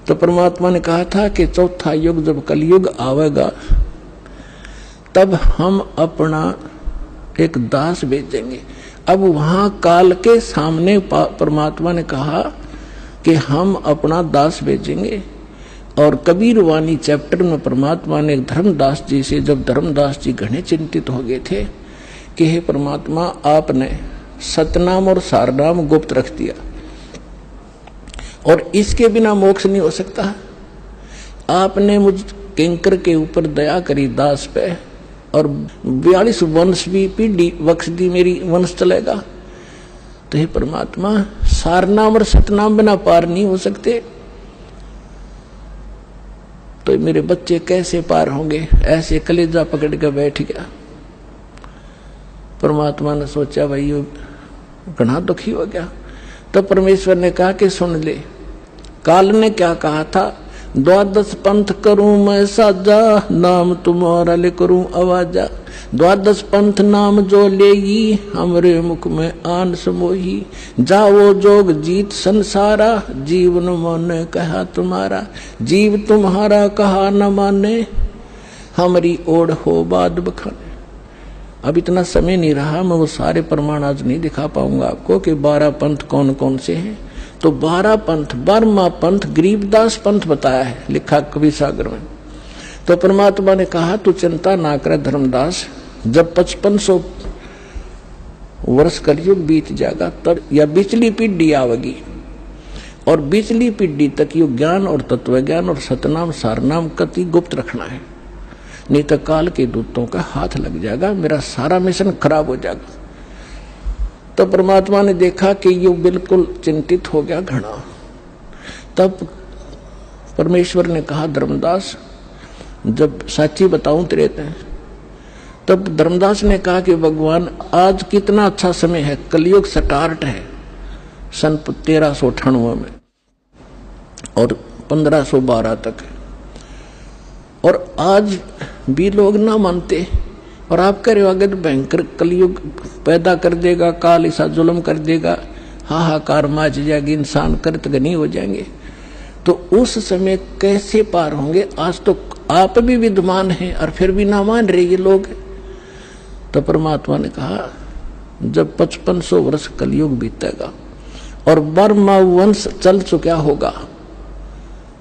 तो परमात्मा ने कहा था कि चौथा युग जब कलयुग आवेगा तब हम अपना एक दास भेजेंगे। अब वहां काल के सामने परमात्मा ने कहा कि हम अपना दास भेजेंगे। और कबीर वाणी चैप्टर में परमात्मा ने धर्मदास जी से, जब धर्मदास जी घने चिंतित हो गए थे कि हे परमात्मा, आपने सतनाम और सारनाम गुप्त रख दिया और इसके बिना मोक्ष नहीं हो सकता। आपने मुझ किंकर के ऊपर दया करी दास पे, और 42 वंश भी पीढ़ी बख्श दी, मेरी वंश चलेगा। तो हे परमात्मा, सारनाम और सतनाम बिना पार नहीं हो सकते, तो मेरे बच्चे कैसे पार होंगे? ऐसे कलेजा पकड़ के बैठ गया। परमात्मा ने सोचा भाई ये घना दुखी हो गया। तो परमेश्वर ने कहा कि सुन ले, काल ने क्या कहा था, 12 पंथ करूं मैं साजा, नाम तुम्हारा ले करूं आवाजा। 12 पंथ नाम जो लेगी, हमरे मुख में आन समोही। जाओ जोग जीत संसारा, जीवन माने कहा तुम्हारा। जीव तुम्हारा कहा न माने, हमारी ओढ़ हो बाद बखाने। अब इतना समय नहीं रहा, मैं वो सारे प्रमाण आज नहीं दिखा पाऊंगा आपको कि 12 पंथ कौन कौन से हैं। तो 12 पंथ, 12वां पंथ गरीबदास पंथ बताया है, लिखा कवि सागर में। तो परमात्मा ने कहा तू चिंता ना करे धर्मदास, जब 5500 वर्ष कलयुग बीत जाएगा तब या बिचली पीढ़ी आवेगी, और बीचली पीढ़ी तक यो ज्ञान और तत्व ज्ञान और सतनाम सारनाम कति गुप्त रखना है, नहीं तो काल के दूतों का हाथ लग जाएगा, मेरा सारा मिशन खराब हो जाएगा। तो परमात्मा ने देखा कि यो बिल्कुल चिंतित हो गया घना। तब परमेश्वर ने कहा, धर्मदास जब साची बताऊं तेरे ते। तब धर्मदास ने कहा कि भगवान आज कितना अच्छा समय है, कलयुग स्टार्ट है सन 1398 में और 1512 तक है, और आज भी लोग ना मानते, और आप कह रहे हो आगे तो भयंकर कलयुग पैदा कर देगा, काल ऐसा जुल्म कर देगा, हाहाकार मच जाएगी, इंसान कृतघ्नी हो जाएंगे। तो उस समय कैसे पार होंगे? आज तो आप भी विद्वान हैं और फिर भी ना मान रहे ये लोग। तो परमात्मा ने कहा, जब 5500 वर्ष कलयुग बीतेगा और बर्मा वंश चल चुका होगा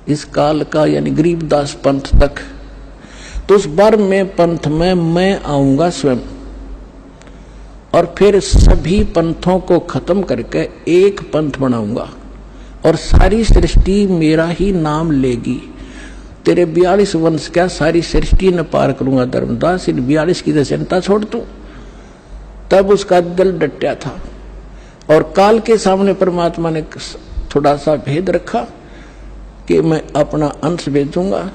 इस काल का, यानी गरीबदास पंथ तक, तो उस बर्म में पंथ में मैं आऊंगा स्वयं, और फिर सभी पंथों को खत्म करके एक पंथ बनाऊंगा और सारी सृष्टि मेरा ही नाम लेगी। तेरे 42 वंश क्या सारी सृष्टि न पार करूंगा धर्मदास, इन 42 की तो चिंता छोड़ तू। तब उसका दिल डटा था और काल के सामने परमात्मा ने थोड़ा सा भेद रखा कि मैं अपना अंश भेजूंगा।